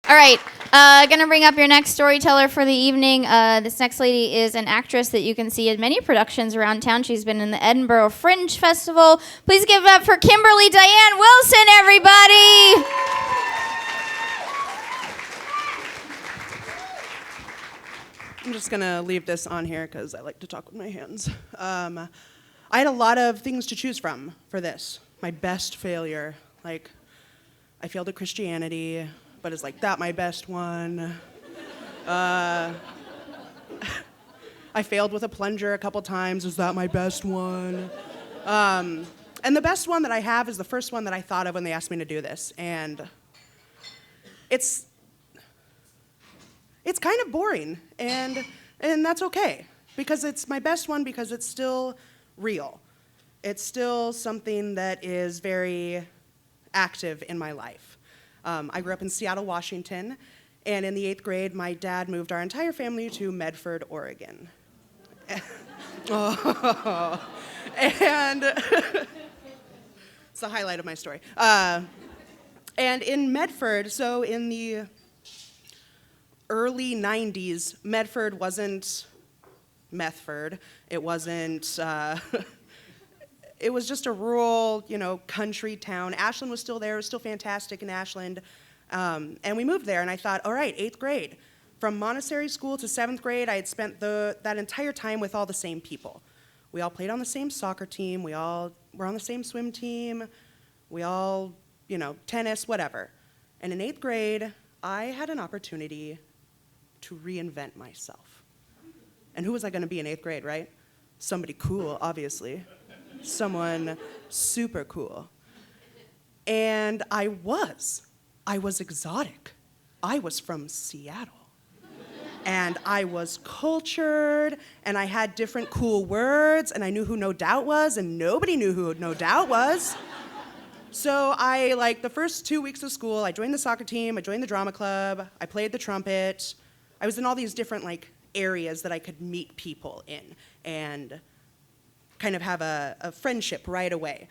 All right, gonna bring up your next storyteller for the evening. This next lady is an actress that you can see in many productions around town. She's been in the Edinburgh Fringe Festival. Please give it up for Kimberly Diane Wilson, everybody. I'm just gonna leave this on here because I like to talk with my hands. I had a lot of things to choose from for this. My best failure, like, I failed at Christianity, but is like that my best one? I failed with a plunger a couple times. Is that my best one? And the best one that I have is the first one that I thought of when they asked me to do this. And it's kind of boring, and that's okay, because it's my best one because it's still real. It's still something that is very active in my life. I grew up in Seattle, Washington, and in the 8th grade, my dad moved our entire family to Medford, Oregon. Oh. And it's the highlight of my story. And in Medford, so in the early 90s, Medford wasn't Methford. It wasn't, it was just a rural, country town. Ashland was still there. It was still fantastic in Ashland. And we moved there, and I thought, all right, 8th grade. From Montessori school to 7th grade, I had spent that entire time with all the same people. We all played on the same soccer team. We all were on the same swim team. We all, tennis, whatever. And in 8th grade, I had an opportunity to reinvent myself. And who was I going to be in 8th grade, right? Somebody cool, obviously. Someone super cool. And I was exotic. I was from Seattle. And I was cultured, and I had different cool words, and I knew who No Doubt was, and nobody knew who No Doubt was. So the first 2 weeks of school, I joined the soccer team, I joined the drama club, I played the trumpet. I was in all these different areas that I could meet people in and kind of have a friendship right away.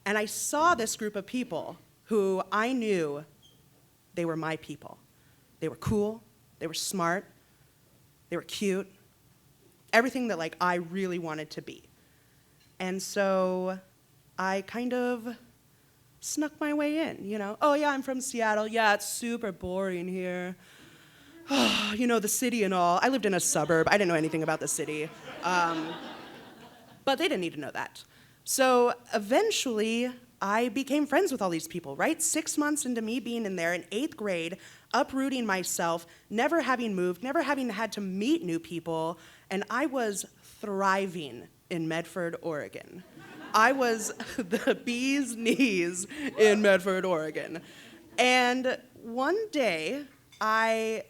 And I saw this group of people who I knew they were my people. They were cool, they were smart, they were cute, everything that I really wanted to be. And so I kind of snuck my way in, Oh yeah, I'm from Seattle. Yeah, it's super boring here. The city and all. I lived in a suburb. I didn't know anything about the city. But they didn't need to know that. So eventually, I became friends with all these people, right? 6 months into me being in there in 8th grade, uprooting myself, never having moved, never having had to meet new people, and I was thriving in Medford, Oregon. I was the bee's knees in Medford, Oregon. And one day, I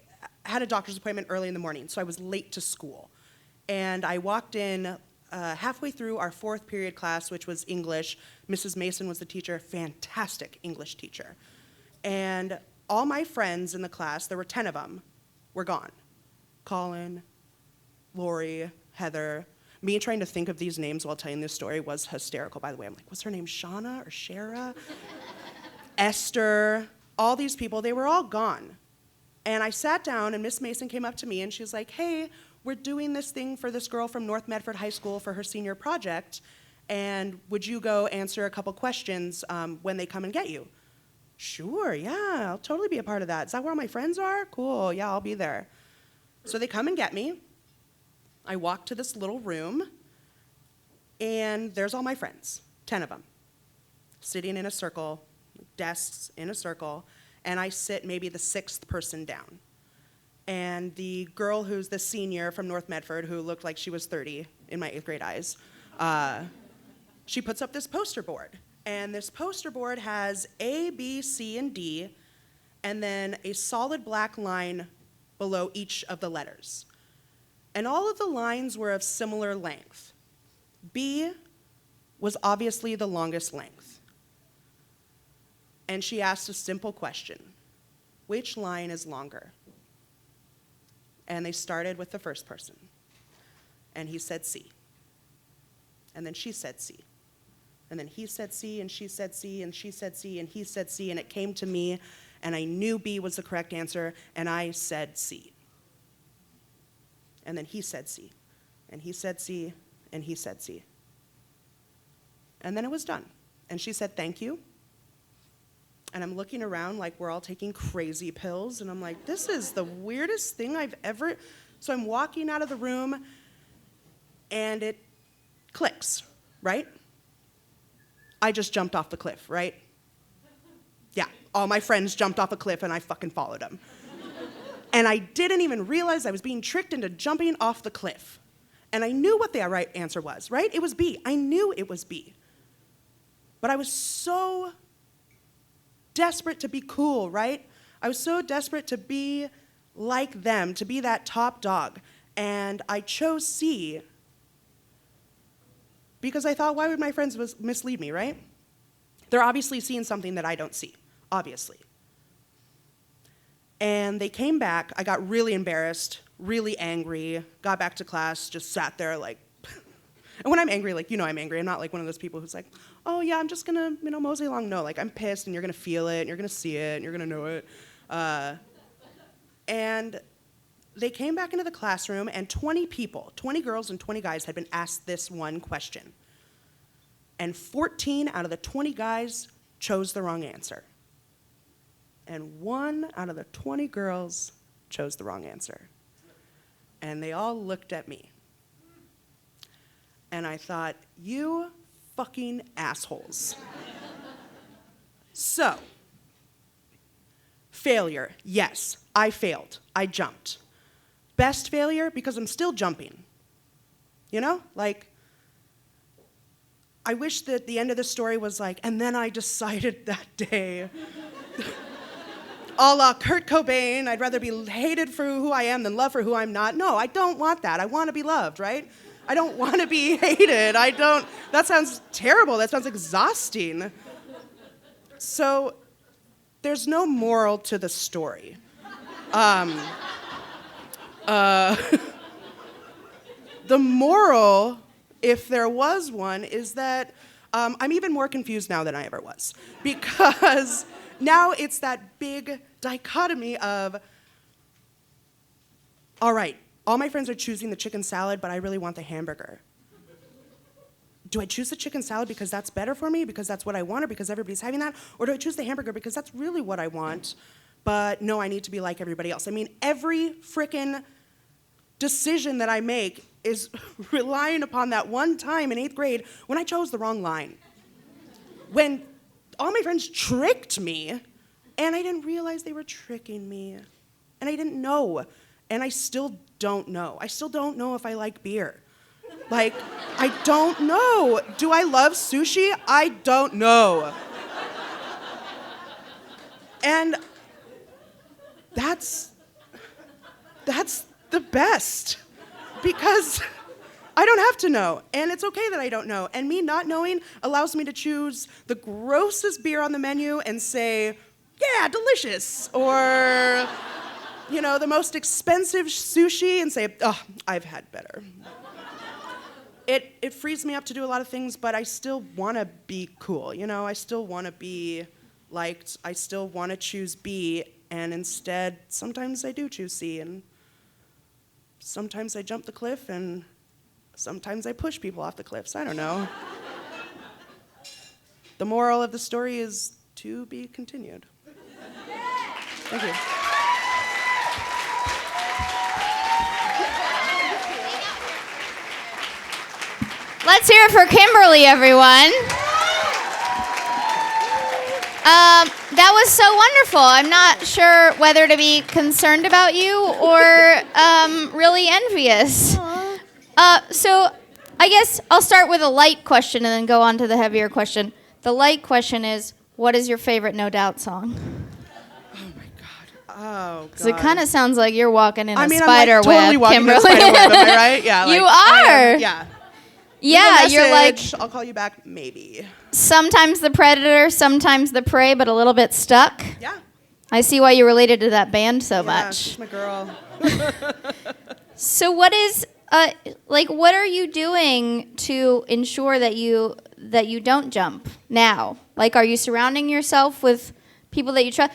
had a doctor's appointment early in the morning, so I was late to school. And I walked in halfway through our 4th period class, which was English. Mrs. Mason was the teacher, fantastic English teacher. And all my friends in the class, there were 10 of them, were gone. Colin, Lori, Heather. Me trying to think of these names while telling this story was hysterical, by the way. I'm like, what's her name, Shauna or Shara? Esther, all these people, they were all gone. And I sat down, and Miss Mason came up to me, and she was like, hey, we're doing this thing for this girl from North Medford High School for her senior project, and would you go answer a couple questions when they come and get you? Sure, yeah, I'll totally be a part of that. Is that where all my friends are? Cool, yeah, I'll be there. So they come and get me. I walk to this little room, and there's all my friends, 10 of them, sitting in a circle, desks in a circle, and I sit maybe the 6th person down. And the girl who's the senior from North Medford, who looked like she was 30 in my 8th grade eyes, she puts up this poster board. And this poster board has A, B, C, and D, and then a solid black line below each of the letters. And all of the lines were of similar length. B was obviously the longest length. And she asked a simple question: which line is longer? And they started with the first person. And he said C. And then she said C. And then he said C, and she said C, and she said C, and he said C, and it came to me, and I knew B was the correct answer, and I said C. And then he said C, and he said C, and he said C. And then it was done. And she said, thank you. And I'm looking around like we're all taking crazy pills, and I'm like, this is the weirdest thing I've ever... So I'm walking out of the room, and it clicks, right? I just jumped off the cliff, right? Yeah, all my friends jumped off a cliff, and I fucking followed them. And I didn't even realize I was being tricked into jumping off the cliff. And I knew what the right answer was, right? It was B. I knew it was B. But I was so desperate to be cool, right? I was so desperate to be like them, to be that top dog. And I chose C because I thought, why would my friends mislead me, right? They're obviously seeing something that I don't see, obviously. And they came back. I got really embarrassed, really angry, got back to class, just sat there like, and when I'm angry, like, I'm angry. I'm not like one of those people who's like, oh yeah, I'm just gonna, mosey along. No, like I'm pissed, and you're gonna feel it, and you're gonna see it, and you're gonna know it. And they came back into the classroom, and 20 people, 20 girls and 20 guys had been asked this one question. And 14 out of the 20 guys chose the wrong answer. And 1 out of the 20 girls chose the wrong answer. And they all looked at me. And I thought, you fucking assholes. So, failure, yes, I failed. I jumped. Best failure, because I'm still jumping. Like, I wish that the end of the story was like, and then I decided that day, a la Kurt Cobain, I'd rather be hated for who I am than loved for who I'm not. No, I don't want that. I want to be loved, right? I don't want to be hated. That sounds terrible. That sounds exhausting. So there's no moral to the story. The moral, if there was one, is that I'm even more confused now than I ever was. Because now it's that big dichotomy of, all right, all my friends are choosing the chicken salad, but I really want the hamburger. Do I choose the chicken salad because that's better for me, because that's what I want, or because everybody's having that? Or do I choose the hamburger because that's really what I want, but no, I need to be like everybody else? I mean, every frickin' decision that I make is relying upon that one time in 8th grade when I chose the wrong line. When all my friends tricked me, and I didn't realize they were tricking me. And I didn't know. And I still don't know. I still don't know if I like beer. Like, I don't know. Do I love sushi? I don't know. And that's the best. Because I don't have to know, and it's okay that I don't know. And me not knowing allows me to choose the grossest beer on the menu and say, yeah, delicious. Or, the most expensive sushi and say, oh, I've had better. It frees me up to do a lot of things, but I still want to be cool, I still want to be liked. I still want to choose B, and instead, sometimes I do choose C, and sometimes I jump the cliff, and sometimes I push people off the cliffs. I don't know. The moral of the story is to be continued. Thank you. Let's hear it for Kimberly, everyone. That was so wonderful. I'm not sure whether to be concerned about you or really envious. So I guess I'll start with a light question and then go on to the heavier question. The light question is, what is your favorite No Doubt song? Oh, my God. Oh, God. Because it kind of sounds like you're walking in a spider I'm like totally web, walking Kimberly. in a spider web, am I right? Yeah. You are. Yeah. Yeah, you're like, I'll call you back, maybe. Sometimes the predator, sometimes the prey, but a little bit stuck. Yeah. I see why you related to that band so Yeah, much. she's my girl. So what is, what are you doing to ensure that you don't jump now? Like, are you surrounding yourself with people that you trust?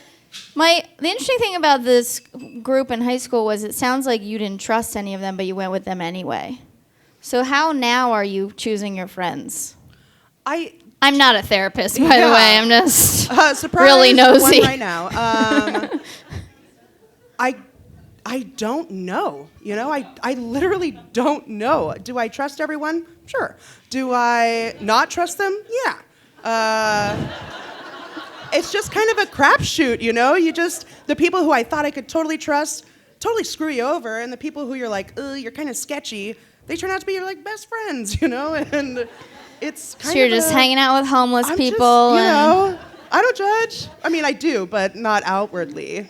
The interesting thing about this group in high school was it sounds like you didn't trust any of them, but you went with them anyway. So how now are you choosing your friends? I'm not a therapist, by the way. I'm just surprise, really nosy. One right now. I don't know. I literally don't know. Do I trust everyone? Sure. Do I not trust them? Yeah. It's just kind of a crapshoot, the people who I thought I could totally trust totally screw you over, and the people who you're like, you're kind of sketchy, they turn out to be your like best friends, and it's kind of. So you're just hanging out with homeless people. I don't judge. I mean, I do, but not outwardly.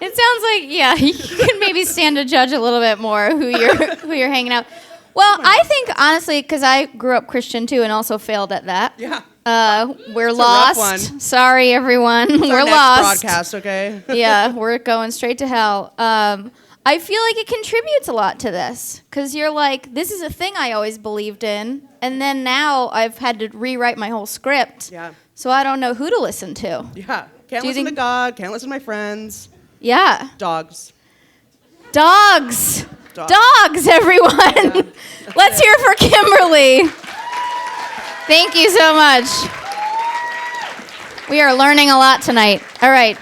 It sounds like, yeah, you can maybe stand to judge a little bit more who you're hanging out. Well, I think honestly, because I grew up Christian too, and also failed at that. Yeah. We're it's lost. A rough one. Sorry, everyone. It's we're our next lost. Broadcast, okay? Yeah, we're going straight to hell. I feel like it contributes a lot to this, because you're like, this is a thing I always believed in, and then now I've had to rewrite my whole script. Yeah. So I don't know who to listen to. Yeah. Can't listen to God. Can't listen to my friends. Yeah. Dogs. Dogs, everyone. Yeah. Let's hear for Kimberly. Thank you so much. We are learning a lot tonight. All right.